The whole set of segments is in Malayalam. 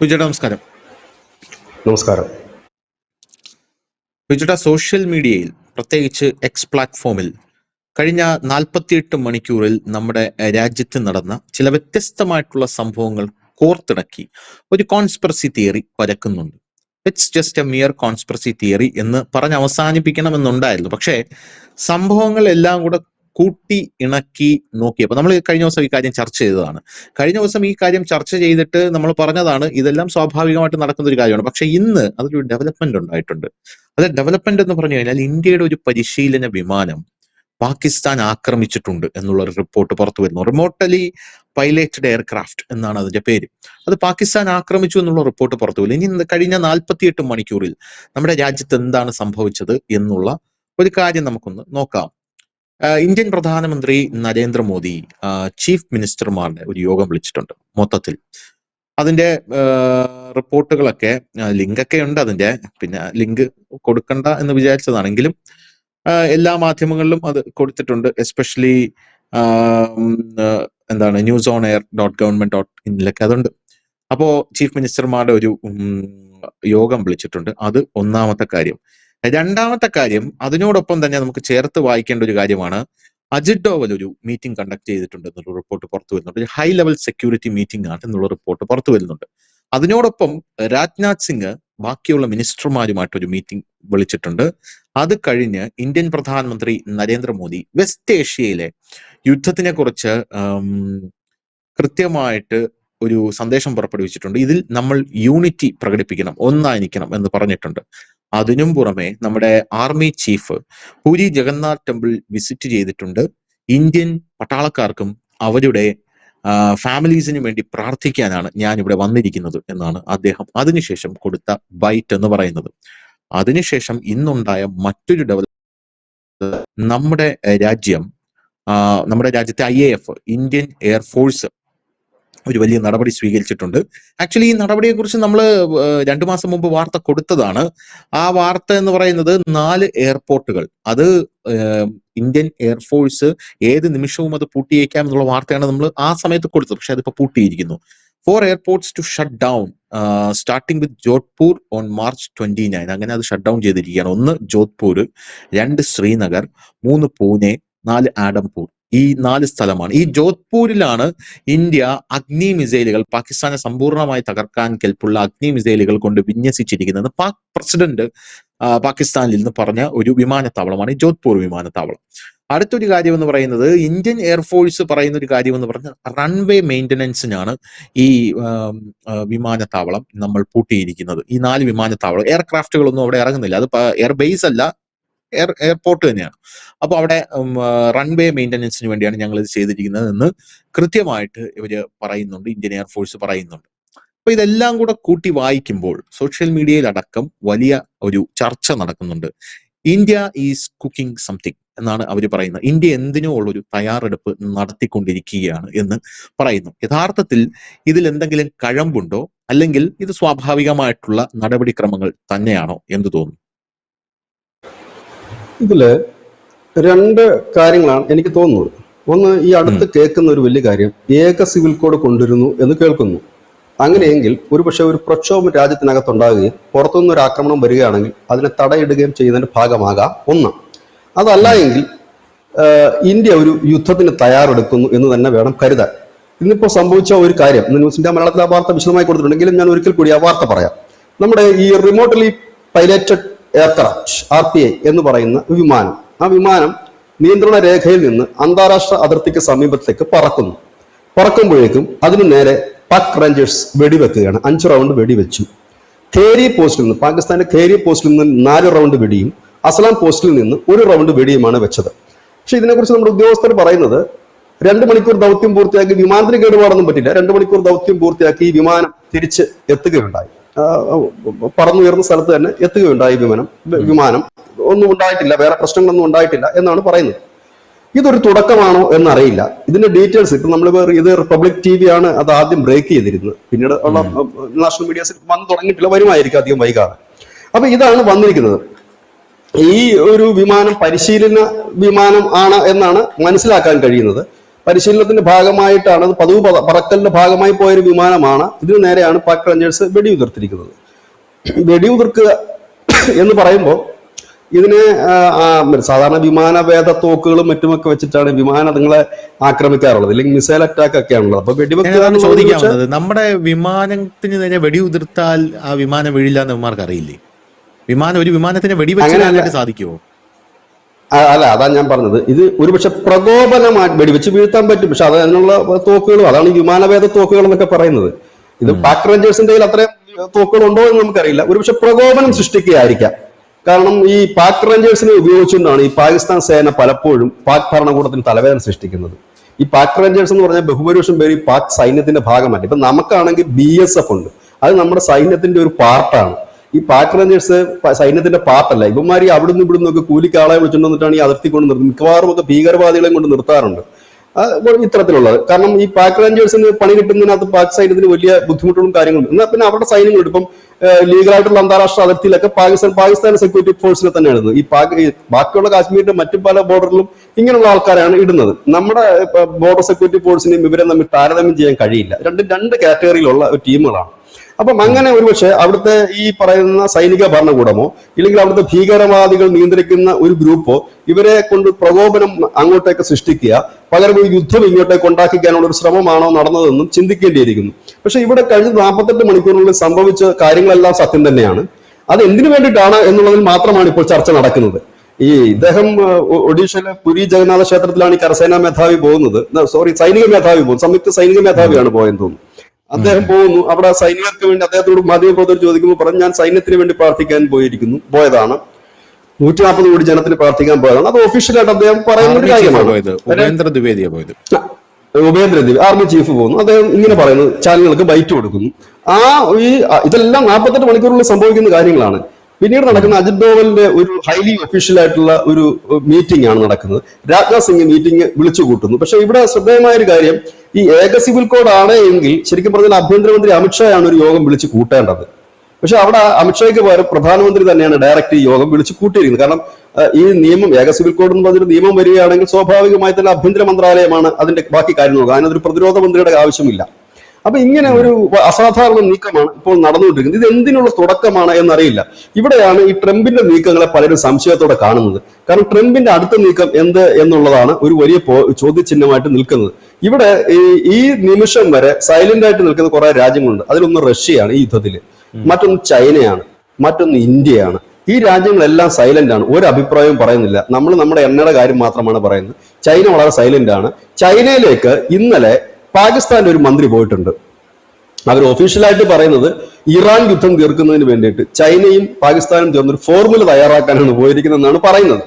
വിജയുടെ നമസ്കാരം. നമസ്കാരം. വിജയുടെ സോഷ്യൽ മീഡിയയിൽ പ്രത്യേകിച്ച് എക്സ് പ്ലാറ്റ്ഫോമിൽ കഴിഞ്ഞ 48 മണിക്കൂറിൽ നമ്മുടെ രാജ്യത്ത് നടന്ന ചില വ്യത്യസ്തമായിട്ടുള്ള സംഭവങ്ങൾ കോർത്തിണക്കി ഒരു കോൺസ്പിറസി തിയറി പരക്കുന്നുണ്ട്. It's just a mere conspiracy theory എന്ന് പറഞ്ഞ് അവസാനിപ്പിക്കണമെന്നുണ്ടായിരുന്നു. പക്ഷേ സംഭവങ്ങൾ എല്ലാം കൂടെ കൂട്ടി ഇണക്കി നോക്കിയപ്പോൾ നമ്മൾ കഴിഞ്ഞ ദിവസം ഈ കാര്യം ചർച്ച ചെയ്തതാണ്. കഴിഞ്ഞ ദിവസം ഈ കാര്യം ചർച്ച ചെയ്തിട്ട് നമ്മൾ പറഞ്ഞതാണ് ഇതെല്ലാം സ്വാഭാവികമായിട്ട് നടക്കുന്ന ഒരു കാര്യമാണ്. പക്ഷെ ഇന്ന് അതൊരു ഡെവലപ്മെന്റ് ഉണ്ടായിട്ടുണ്ട്. അത് ഡെവലപ്മെന്റ് എന്ന് പറഞ്ഞു കഴിഞ്ഞാൽ ഇന്ത്യയുടെ ഒരു പരിശീലന വിമാനം പാകിസ്ഥാൻ ആക്രമിച്ചിട്ടുണ്ട് എന്നുള്ള ഒരു റിപ്പോർട്ട് പുറത്തു വരുന്നു. റിമോട്ടലി പൈലറ്റഡ് എയർക്രാഫ്റ്റ് എന്നാണ് അതിന്റെ പേര്. അത് പാകിസ്ഥാൻ ആക്രമിച്ചു എന്നുള്ള റിപ്പോർട്ട് പുറത്തു വരും. ഇനി കഴിഞ്ഞ 48 മണിക്കൂറിൽ നമ്മുടെ രാജ്യത്ത് എന്താണ് സംഭവിച്ചത് എന്നുള്ള ഒരു കാര്യം നമുക്കൊന്ന് നോക്കാം. ഇന്ത്യൻ പ്രധാനമന്ത്രി നരേന്ദ്രമോദി ചീഫ് മിനിസ്റ്റർമാരുടെ ഒരു യോഗം വിളിച്ചിട്ടുണ്ട്. മൊത്തത്തിൽ അതിന്റെ റിപ്പോർട്ടുകളൊക്കെ ലിങ്കൊക്കെ ഉണ്ട്. അതിന്റെ പിന്നെ ലിങ്ക് കൊടുക്കണ്ട എന്ന് വിചാരിച്ചതാണെങ്കിലും എല്ലാ മാധ്യമങ്ങളിലും അത് കൊടുത്തിട്ടുണ്ട്. എസ്പെഷ്യലി news-on-air.government.in അതുണ്ട്. അപ്പോ ചീഫ് മിനിസ്റ്റർമാരുടെ ഒരു യോഗം വിളിച്ചിട്ടുണ്ട്. അത് ഒന്നാമത്തെ കാര്യം. രണ്ടാമത്തെ കാര്യം, അതിനോടൊപ്പം തന്നെ നമുക്ക് ചേർത്ത് വായിക്കേണ്ട ഒരു കാര്യമാണ്, അജിത് ഡോവൽ ഒരു മീറ്റിംഗ് കണ്ടക്ട് ചെയ്തിട്ടുണ്ട് എന്നുള്ള റിപ്പോർട്ട് പുറത്തു വരുന്നുണ്ട്. ഒരു ഹൈ ലെവൽ സെക്യൂരിറ്റി മീറ്റിംഗ് ആണ് എന്നുള്ള റിപ്പോർട്ട് പുറത്തു വരുന്നുണ്ട്. അതിനോടൊപ്പം രാജ്നാഥ് സിംഗ് ബാക്കിയുള്ള മിനിസ്റ്റർമാരുമായിട്ട് ഒരു മീറ്റിംഗ് വിളിച്ചിട്ടുണ്ട്. അത് കഴിഞ്ഞ് ഇന്ത്യൻ പ്രധാനമന്ത്രി നരേന്ദ്രമോദി വെസ്റ്റ് ഏഷ്യയിലെ യുദ്ധത്തിനെ കുറിച്ച് കൃത്യമായിട്ട് ഒരു സന്ദേശം പുറപ്പെടുവിച്ചിട്ടുണ്ട്. ഇതിൽ നമ്മൾ യൂണിറ്റി പ്രകടിപ്പിക്കണം, ഒന്നായിരിക്കണം എന്ന് പറഞ്ഞിട്ടുണ്ട്. അതിനും പുറമെ നമ്മുടെ army chief Puri Jagannath temple visit ചെയ്തിട്ടുണ്ട്. ഇന്ത്യൻ പട്ടാളക്കാർക്കും അവരുടെ ഫാമിലീസിന് വേണ്ടി പ്രാർത്ഥിക്കാനാണ് ഞാൻ ഇവിടെ വന്നിരിക്കുന്നത് എന്നാണ് അദ്ദേഹം അതിനുശേഷം കൊടുത്ത ബൈറ്റ് എന്ന് പറയുന്നത്. അതിനുശേഷം ഇന്നുണ്ടായ മറ്റൊരു ഡെവലപ്മെന്റ്, നമ്മുടെ രാജ്യത്തെ IAF ഇന്ത്യൻ എയർഫോഴ്സ് ഒരു വലിയ നടപടി സ്വീകരിച്ചിട്ടുണ്ട്. ആക്ച്വലി ഈ നടപടിയെക്കുറിച്ച് നമ്മൾ 2 മാസം മുമ്പ് വാർത്ത കൊടുത്തതാണ്. ആ വാർത്ത എന്ന് പറയുന്നത് 4 എയർപോർട്ടുകൾ, അത് ഇന്ത്യൻ എയർഫോഴ്സ് ഏത് നിമിഷവും അത് പൂട്ടിയേക്കാം എന്നുള്ള വാർത്തയാണ് നമ്മൾ ആ സമയത്ത് കൊടുത്തത്. പക്ഷെ അതിപ്പോ പൂട്ടിയിരിക്കുന്നു. 4 airports to shut down, starting with Jodhpur on March 29. അങ്ങനെ അത് ഷട്ട് ഡൗൺ ചെയ്തിരിക്കുകയാണ്. 1 ജോധ്പൂർ, 2 ശ്രീനഗർ, 3 പൂനെ, 4 ആഡംപൂർ. ഈ 4 സ്ഥലമാണ്. ഈ ജോധ്പൂരിലാണ് ഇന്ത്യ അഗ്നി മിസൈലുകൾ, പാകിസ്ഥാനെ സമ്പൂർണ്ണമായി തകർക്കാൻ കെൽപ്പുള്ള അഗ്നി മിസൈലുകൾ കൊണ്ട് വിന്യസിച്ചിരിക്കുന്നത്. പാക് പ്രസിഡന്റ് പാകിസ്ഥാനിൽ നിന്ന് പറഞ്ഞ ഒരു വിമാനത്താവളമാണ് ഈ ജോധ്പൂർ വിമാനത്താവളം. അടുത്തൊരു കാര്യം എന്ന് പറയുന്നത്, ഇന്ത്യൻ എയർഫോഴ്സ് പറയുന്ന ഒരു കാര്യം എന്ന് പറഞ്ഞാൽ റൺവേ മെയിൻ്റനൻസിനാണ് ഈ വിമാനത്താവളം നമ്മൾ പൂട്ടിയിരിക്കുന്നത്. ഈ 4 വിമാനത്താവളം, എയർക്രാഫ്റ്റുകളൊന്നും അവിടെ ഇറങ്ങുന്നില്ല. അത് എയർബേസ് അല്ല, എയർപോർട്ട് തന്നെയാണ്. അപ്പൊ അവിടെ റൺവേ മെയിൻ്റനൻസിന് വേണ്ടിയാണ് ഞങ്ങൾ ഇത് ചെയ്തിരിക്കുന്നത് എന്ന് കൃത്യമായിട്ട് ഇവര് പറയുന്നുണ്ട്, ഇന്ത്യൻ എയർഫോഴ്സ് പറയുന്നുണ്ട്. അപ്പൊ ഇതെല്ലാം കൂടെ കൂട്ടി വായിക്കുമ്പോൾ സോഷ്യൽ മീഡിയയിലടക്കം വലിയ ഒരു ചർച്ച നടക്കുന്നുണ്ട്. ഇന്ത്യ ഈസ് കുക്കിംഗ് സംതിങ് എന്നാണ് അവർ പറയുന്നത്. ഇന്ത്യ എന്തിനോ ഉള്ളൊരു തയ്യാറെടുപ്പ് നടത്തിക്കൊണ്ടിരിക്കുകയാണ് എന്ന് പറയുന്നു. യഥാർത്ഥത്തിൽ ഇതിൽ എന്തെങ്കിലും കഴമ്പുണ്ടോ, അല്ലെങ്കിൽ ഇത് സ്വാഭാവികമായിട്ടുള്ള നടപടിക്രമങ്ങൾ തന്നെയാണോ എന്ന് തോന്നുന്നു? ഇതില് 2 കാര്യങ്ങളാണ് എനിക്ക് തോന്നുന്നത്. ഒന്ന്, ഈ അടുത്ത് കേൾക്കുന്ന ഒരു വലിയ കാര്യം, ഏക സിവിൽ കോഡ് കൊണ്ടുവരുന്നു എന്ന് കേൾക്കുന്നു. അങ്ങനെയെങ്കിൽ ഒരുപക്ഷെ ഒരു പ്രക്ഷോഭം രാജ്യത്തിനകത്തുണ്ടാകുകയും പുറത്തുനിന്ന് ഒരു ആക്രമണം വരികയാണെങ്കിൽ അതിനെ തടയിടുകയും ചെയ്യുന്നതിന്റെ ഭാഗമാകാം ഒന്ന്. അതല്ല എങ്കിൽ ഇന്ത്യ ഒരു യുദ്ധത്തിന് തയ്യാറെടുക്കുന്നു എന്ന് തന്നെ വേണം കരുതാൻ. ഇന്നിപ്പോൾ സംഭവിച്ച ഒരു കാര്യം, ന്യൂസ് ഇന്ത്യ മലയാളത്തിൽ ആ വാർത്ത വിശദമായി കൊടുത്തിട്ടുണ്ടെങ്കിലും ഞാൻ ഒരിക്കൽ കൂടി ആ വാർത്ത പറയാം. നമ്മുടെ ഈ റിമോട്ടലി പൈലറ്റഡ് എയർക്രാഫ്റ്റ് RPI എന്ന് പറയുന്ന വിമാനം, ആ വിമാനം നിയന്ത്രണ രേഖയിൽ നിന്ന് അന്താരാഷ്ട്ര അതിർത്തിക്ക് സമീപത്തേക്ക് പറക്കുമ്പോഴേക്കും അതിന് നേരെ പാക് റേഞ്ചേഴ്സ് വെടിവെക്കുകയാണ്. 5 റൗണ്ട് വെടിവെച്ചു. ഖേരി പോസ്റ്റിൽ നിന്ന്, പാകിസ്ഥാന്റെ ഖേരി പോസ്റ്റിൽ നിന്ന് 4 റൗണ്ട് വെടിയും അസ്ലാം പോസ്റ്റിൽ നിന്ന് 1 റൗണ്ട് വെടിയുമാണ് വെച്ചത്. പക്ഷെ ഇതിനെക്കുറിച്ച് നമ്മുടെ ഉദ്യോഗസ്ഥർ പറയുന്നത് 2 മണിക്കൂർ ദൗത്യം പൂർത്തിയാക്കി, വിമാനത്തിന് കേടുപാടൊന്നും പറ്റില്ല, 2 മണിക്കൂർ ദൗത്യം പൂർത്തിയാക്കി ഈ വിമാനം തിരിച്ച് എത്തുകയുണ്ടായി. പറന്നുയർന്ന സ്ഥലത്ത് തന്നെ എത്തുകയുണ്ടായി. വിമാനം ഒന്നും ഉണ്ടായിട്ടില്ല, വേറെ പ്രശ്നങ്ങളൊന്നും ഉണ്ടായിട്ടില്ല എന്നാണ് പറയുന്നത്. ഇതൊരു തുടക്കമാണോ എന്നറിയില്ല. ഇതിന്റെ ഡീറ്റെയിൽസ് ഇപ്പൊ നമ്മൾ ഇത് റിപ്പബ്ലിക് TV ആണ് അത് ആദ്യം ബ്രേക്ക് ചെയ്തിരുന്നത്. പിന്നീട് ഉള്ള നാഷണൽ മീഡിയാസിൽ വന്നു തുടങ്ങിയിട്ടില്ല, വരുമായിരിക്കും അധികം വൈകാതെ. അപ്പൊ ഇതാണ് വന്നിരിക്കുന്നത്. ഈ ഒരു വിമാനം പരിശീലന വിമാനം ആണ് എന്നാണ് മനസ്സിലാക്കാൻ കഴിയുന്നത്. പരിശീലനത്തിന്റെ ഭാഗമായിട്ടാണ്, അത് പതിവ് പറക്കലിന്റെ ഭാഗമായി പോയൊരു വിമാനമാണ്. ഇതിനു നേരെയാണ് പാക് റേഞ്ചേഴ്സ് വെടിയുതിർത്തിരിക്കുന്നത്. വെടിയുതിർക്കുക എന്ന് പറയുമ്പോൾ ഇതിനെ സാധാരണ വിമാനവേദ തോക്കുകളും മറ്റുമൊക്കെ വെച്ചിട്ടാണ് വിമാനങ്ങളെ ആക്രമിക്കാറുള്ളത്, അല്ലെങ്കിൽ മിസൈൽ അറ്റാക്ക് ഒക്കെയാണുള്ളത്. അപ്പൊ ചോദിക്കാവുന്നത്, നമ്മുടെ വിമാനത്തിന് നേരെ വെടിയുതിർത്താൽ ആ വിമാനം വീഴില്ല എന്ന് ഇവന്മാർക്ക് അറിയില്ലേ? ഒരു വിമാനത്തിന് വെടിവെച്ചാൽ സാധിക്കുമോ? അല്ല, അതാണ് ഞാൻ പറഞ്ഞത്. ഇത് ഒരുപക്ഷെ പ്രകോപനമായി വെടിവെച്ച് വീഴ്ത്താൻ പറ്റും, പക്ഷെ അതിനുള്ള തോക്കുകളും, അതാണ് ഈ വിമാനവേദ തോക്കുകൾ എന്നൊക്കെ പറയുന്നത്. ഇത് പാക് റേഞ്ചേഴ്സിന്റെ കയ്യിൽ അത്രയും തോക്കുകൾ ഉണ്ടോ എന്ന് നമുക്കറിയില്ല. ഒരുപക്ഷെ പ്രകോപനം സൃഷ്ടിക്കുകയായിരിക്കാം. കാരണം ഈ പാക് റേഞ്ചേഴ്സിനെ ഉപയോഗിച്ചുകൊണ്ടാണ് ഈ പാകിസ്ഥാൻ സേന പലപ്പോഴും പാക് ഭരണകൂടത്തിന് തലവേദന സൃഷ്ടിക്കുന്നത്. ഈ പാക് റേഞ്ചേഴ്സ് എന്ന് പറഞ്ഞാൽ ബഹുഭൂരിപക്ഷം പേര് ഈ പാക് സൈന്യത്തിന്റെ ഭാഗമല്ല. ഇപ്പൊ നമുക്കാണെങ്കിൽ BSF ഉണ്ട്, അത് നമ്മുടെ സൈന്യത്തിന്റെ ഒരു പാർട്ടാണ്. ഈ പാക് റേഞ്ചേഴ്സ് സൈന്യത്തിന്റെ പാർട്ടല്ല. ഇവന്മാർ അവിടുന്ന് ഇവിടുന്ന് ഒക്കെ കൂലിക്കാളെ വിളിച്ചുകൊണ്ടിട്ടാണ് ഈ അതിർത്തി കൊണ്ട് നിർത്തുന്നത്. മിക്കവാറും ഒക്കെ ഭീകരവാദികളെയും കൊണ്ട് നിർത്താറുണ്ട് ഇത്തരത്തിലുള്ളത്. കാരണം ഈ പാക് റേഞ്ചേഴ്സിന് പണി കിട്ടുന്നതിനകത്ത് പാക് സൈന്യത്തിന് വലിയ ബുദ്ധിമുട്ടുകളും കാര്യങ്ങളും. എന്നാൽ പിന്നെ അവരുടെ സൈന്യങ്ങൾ ഇപ്പം ലീഗലായിട്ടുള്ള അന്താരാഷ്ട്ര അതിർത്തിയിലൊക്കെ പാകിസ്ഥാൻ സെക്യൂരിറ്റി ഫോഴ്സിനെ തന്നെയാണ് ഇടുന്നത്. ഈ ബാക്കിയുള്ള കാശ്മീരിന്റെ മറ്റു പല ബോർഡറിലും ഇങ്ങനെയുള്ള ആൾക്കാരാണ് ഇടുന്നത്. നമ്മുടെ ബോർഡർ സെക്യൂരിറ്റി ഫോഴ്സിനെയും ഇവരെ തമ്മിൽ താരതമ്യം ചെയ്യാൻ കഴിയില്ല. രണ്ട് കാറ്റഗറിയിലുള്ള ടീമുകളാണ്. അപ്പം അങ്ങനെ ഒരുപക്ഷെ അവിടുത്തെ ഈ പറയുന്ന സൈനിക ഭരണകൂടമോ ഇല്ലെങ്കിൽ അവിടുത്തെ ഭീകരവാദികൾ നിയന്ത്രിക്കുന്ന ഒരു ഗ്രൂപ്പോ ഇവരെ കൊണ്ട് പ്രകോപനം അങ്ങോട്ടേക്ക് സൃഷ്ടിക്കുക, പകരം ഒരു യുദ്ധം ഇങ്ങോട്ടേക്ക് ഉണ്ടാക്കിക്കാനുള്ള ഒരു ശ്രമമാണോ നടന്നതെന്നും ചിന്തിക്കേണ്ടിയിരിക്കുന്നു. പക്ഷെ ഇവിടെ കഴിഞ്ഞ 48 മണിക്കൂറിനുള്ളിൽ സംഭവിച്ച കാര്യങ്ങളെല്ലാം സത്യം തന്നെയാണ്. അത് എന്തിനു വേണ്ടിയിട്ടാണ് എന്നുള്ളതിൽ മാത്രമാണ് ഇപ്പോൾ ചർച്ച നടക്കുന്നത്. ഈ ഇദ്ദേഹം ഒഡീഷയിലെ പുരി ജഗന്നാഥ ക്ഷേത്രത്തിലാണ് ഈ കരസേനാ മേധാവി പോകുന്നത്, സൈനിക മേധാവി പോകുന്നത്, സംയുക്ത സൈനിക മേധാവിയാണ് പോയെന്ന് തോന്നുന്നു. അദ്ദേഹം പോകുന്നു, അവിടെ സൈനികർക്ക് വേണ്ടി അദ്ദേഹത്തോട് മാധ്യമപ്രവർത്തകർ ചോദിക്കുമ്പോൾ പറഞ്ഞു, ഞാൻ സൈന്യത്തിന് വേണ്ടി പ്രാർത്ഥിക്കാൻ പോയതാണ്, 140 കോടി ജനത്തിന് പ്രാർത്ഥിക്കാൻ പോയതാണ്. അത് ഒഫീഷ്യലായിട്ട് അദ്ദേഹം പറയുന്ന ഒരു കാര്യമാണ്. ഉപേന്ദ്ര ദ്വിവേദി ആർമി ചീഫ് പോകുന്നു, അദ്ദേഹം ഇങ്ങനെ പറയുന്നു, ചാനലുകൾക്ക് ബൈറ്റ് കൊടുക്കുന്നു. ഇതെല്ലാം 48 മണിക്കൂറിനുള്ളിൽ സംഭവിക്കുന്ന കാര്യങ്ങളാണ്. പിന്നീട് നടക്കുന്ന അജിത് ഡോവലിന്റെ ഒരു ഹൈലി ഒഫീഷ്യൽ ആയിട്ടുള്ള ഒരു മീറ്റിംഗ് ആണ് നടക്കുന്നത്. രാജ്നാഥ് സിംഗ് മീറ്റിംഗ് വിളിച്ചു കൂട്ടുന്നു. പക്ഷെ ഇവിടെ ശ്രദ്ധേയമായ ഒരു കാര്യം, ഈ ഏക സിവിൽ കോഡ് ആണ് എങ്കിൽ ശരിക്കും പറഞ്ഞാൽ ആഭ്യന്തരമന്ത്രി അമിത്ഷായാണ് ഒരു യോഗം വിളിച്ചു കൂട്ടേണ്ടത്. പക്ഷെ അവിടെ അമിത്ഷായ്ക്ക് പകരം പ്രധാനമന്ത്രി തന്നെയാണ് ഡയറക്റ്റ് ഈ യോഗം വിളിച്ചു കൂട്ടിയിരിക്കുന്നത്. കാരണം ഈ നിയമം, ഏക സിവിൽ കോഡ് എന്ന് പറഞ്ഞൊരു നിയമം വരികയാണെങ്കിൽ സ്വാഭാവികമായി തന്നെ ആഭ്യന്തര മന്ത്രാലയമാണ് അതിന്റെ ബാക്കി കാര്യം നോക്കുക. അതിനൊരു പ്രതിരോധ മന്ത്രിയുടെ ആവശ്യമില്ല. അപ്പൊ ഇങ്ങനെ ഒരു അസാധാരണ നീക്കമാണ് ഇപ്പോൾ നടന്നുകൊണ്ടിരിക്കുന്നത്. ഇത് എന്തിനുള്ള തുടക്കമാണ് എന്നറിയില്ല. ഇവിടെയാണ് ഈ ട്രംപിന്റെ നീക്കങ്ങളെ പലരും സംശയത്തോടെ കാണുന്നത്. കാരണം ട്രംപിന്റെ അടുത്ത നീക്കം എന്ത് എന്നുള്ളതാണ് ഒരു വലിയ ചോദ്യചിഹ്നമായിട്ട് നിൽക്കുന്നത്. ഇവിടെ ഈ നിമിഷം വരെ സൈലന്റ് ആയിട്ട് നിൽക്കുന്ന കുറെ രാജ്യങ്ങളുണ്ട്. അതിലൊന്ന് റഷ്യയാണ് ഈ യുദ്ധത്തിൽ, മറ്റൊന്ന് ചൈനയാണ്, മറ്റൊന്ന് ഇന്ത്യയാണ്. ഈ രാജ്യങ്ങളെല്ലാം സൈലന്റ് ആണ്, ഒരു അഭിപ്രായവും പറയുന്നില്ല. നമ്മൾ നമ്മുടെ എണ്ണയുടെ കാര്യം മാത്രമാണ് പറയുന്നത്. ചൈന വളരെ സൈലന്റ് ആണ്. ചൈനയിലേക്ക് ഇന്നലെ പാകിസ്ഥാന്റെ ഒരു മന്ത്രി പോയിട്ടുണ്ട്. അവർ ഒഫീഷ്യലായിട്ട് പറയുന്നത് ഇറാൻ യുദ്ധം തീർക്കുന്നതിന് വേണ്ടിയിട്ട് ചൈനയും പാകിസ്ഥാനും ചേർന്നൊരു ഫോർമുല തയ്യാറാക്കാനാണ് പോയിരിക്കുന്നതെന്നാണ് പറയുന്നത്.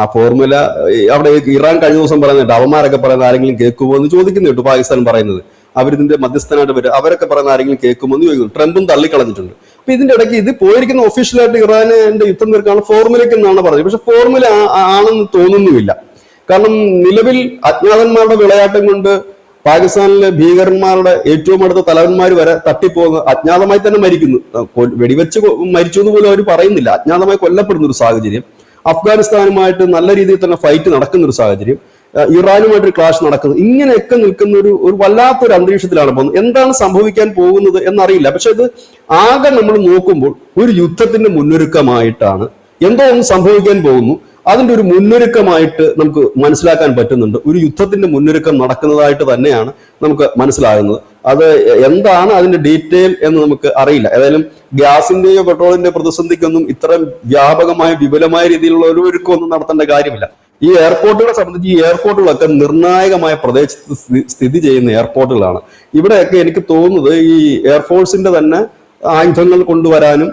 ആ ഫോർമുല അവിടെ ഇറാൻ കഴിഞ്ഞ ദിവസം പറയുന്നുണ്ട്, അവന്മാരൊക്കെ പറയുന്നത് ആരെങ്കിലും കേൾക്കുമോ എന്ന് ചോദിക്കുന്നുണ്ട്. പാകിസ്ഥാൻ പറയുന്നത് അവരിതിന്റെ മധ്യസ്ഥനായിട്ട് വരും, അവരൊക്കെ പറയുന്ന ആരെങ്കിലും കേൾക്കുമോ എന്ന് ചോദിക്കുന്നു. ട്രംപും തള്ളിക്കളഞ്ഞിട്ടുണ്ട്. അപ്പൊ ഇതിന്റെ ഇടയ്ക്ക് ഇത് പോയിരിക്കുന്ന ഒഫീഷ്യലായിട്ട് ഇറാന്റെ യുദ്ധം തീർക്കാനുള്ള ഫോർമുലയ്ക്ക് എന്നാണ് പറഞ്ഞത്. പക്ഷെ ഫോർമുല ആണെന്ന് തോന്നുന്നുമില്ല. കാരണം നിലവിൽ അജ്ഞാതന്മാരുടെ വിളയാട്ടം കൊണ്ട് പാകിസ്ഥാനിലെ ഭീകരന്മാരുടെ ഏറ്റവും അടുത്ത തലവന്മാർ വരെ തട്ടിപ്പോകുന്ന, അജ്ഞാതമായി തന്നെ മരിക്കുന്നു, വെടിവെച്ച് മരിച്ചു എന്ന് പോലും അവർ പറയുന്നില്ല, അജ്ഞാതമായി കൊല്ലപ്പെടുന്ന ഒരു സാഹചര്യം. അഫ്ഗാനിസ്ഥാനുമായിട്ട് നല്ല രീതിയിൽ തന്നെ ഫൈറ്റ് നടക്കുന്ന ഒരു സാഹചര്യം, ഇറാനുമായിട്ടൊരു ക്ലാഷ് നടക്കുന്നത്, ഇങ്ങനെയൊക്കെ നിൽക്കുന്ന ഒരു വല്ലാത്തൊരു അന്തരീക്ഷത്തിലാണ് പോകുന്നത്. എന്താണ് സംഭവിക്കാൻ പോകുന്നത് എന്നറിയില്ല. പക്ഷെ ഇത് ആകെ നമ്മൾ നോക്കുമ്പോൾ ഒരു യുദ്ധത്തിന്റെ മുന്നൊരുക്കമായിട്ടാണ്, എന്തോ ഒന്ന് സംഭവിക്കാൻ പോകുന്നു, അതിന്റെ ഒരു മുന്നൊരുക്കമായിട്ട് നമുക്ക് മനസ്സിലാക്കാൻ പറ്റുന്നുണ്ട്. ഒരു യുദ്ധത്തിന്റെ മുന്നൊരുക്കം നടക്കുന്നതായിട്ട് തന്നെയാണ് നമുക്ക് മനസ്സിലാകുന്നത്. അത് എന്താണ് അതിന്റെ ഡീറ്റെയിൽ എന്ന് നമുക്ക് അറിയില്ല. ഏതായാലും ഗ്യാസിന്റെയോ പെട്രോളിന്റെയോ പ്രതിസന്ധിക്കൊന്നും ഇത്രയും വ്യാപകമായ വിപുലമായ രീതിയിലുള്ള ഒരു ഒരുക്കമൊന്നും നടത്തേണ്ട കാര്യമില്ല. ഈ എയർപോർട്ടുകളെ സംബന്ധിച്ച് ഈ എയർപോർട്ടുകളൊക്കെ നിർണായകമായ പ്രദേശത്ത് സ്ഥിതി ചെയ്യുന്ന എയർപോർട്ടുകളാണ്. ഇവിടെയൊക്കെ എനിക്ക് തോന്നുന്നത് ഈ എയർഫോഴ്സിന്റെ തന്നെ ആയുധങ്ങൾ കൊണ്ടുവരാനും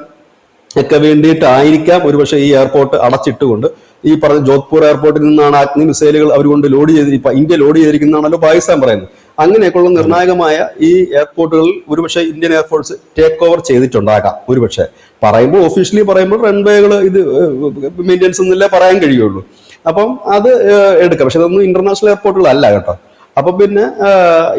ഒക്കെ വേണ്ടിയിട്ടായിരിക്കാം ഒരുപക്ഷെ ഈ എയർപോർട്ട് അടച്ചിട്ടുകൊണ്ട്, ഈ പറഞ്ഞ ജോധ്പൂർ എയർപോർട്ടിൽ നിന്നാണ് അഗ്നി മിസൈലുകൾ അവരുകൊണ്ട് ലോഡ് ഇന്ത്യ ലോഡ് ചെയ്തിരിക്കുന്നതാണല്ലോ പാകിസ്ഥാൻ പറയുന്നത്. അങ്ങനെയൊക്കെയുള്ള നിർണായകമായ ഈ എയർപോർട്ടുകളിൽ ഒരുപക്ഷെ ഇന്ത്യൻ എയർഫോഴ്സ് ടേക്ക് ഓവർ ചെയ്തിട്ടുണ്ടാകാം. ഒരുപക്ഷെ പറയുമ്പോൾ ഒഫീഷ്യലി പറയുമ്പോൾ റൺവേകൾ ഇത് മെയിൻ്റെനൻസ് എന്നല്ലേ പറയാൻ കഴിയുള്ളൂ. അപ്പം അത് എടുക്കാം. പക്ഷെ അതൊന്നും ഇന്റർനാഷണൽ എയർപോർട്ടുകളല്ല കേട്ടോ. അപ്പൊ പിന്നെ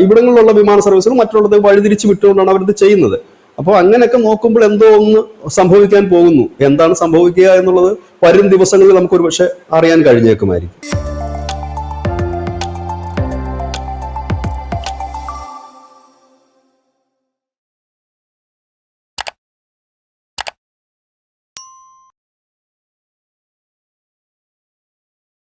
ഇവിടങ്ങളിലുള്ള വിമാന സർവീസുകൾ മറ്റുള്ളത് വഴിതിരിച്ചു വിട്ടുകൊണ്ടാണ് അവരിത് ചെയ്യുന്നത്. അപ്പോൾ അങ്ങനെയൊക്കെ നോക്കുമ്പോൾ എന്തോ ഒന്ന് സംഭവിക്കാൻ പോകുന്നു. എന്താണ് സംഭവിക്കുക എന്നുള്ളത് വരും ദിവസങ്ങളിൽ നമുക്ക് ഒരുപക്ഷെ അറിയാൻ കഴിഞ്ഞേക്കുമായിരിക്കും.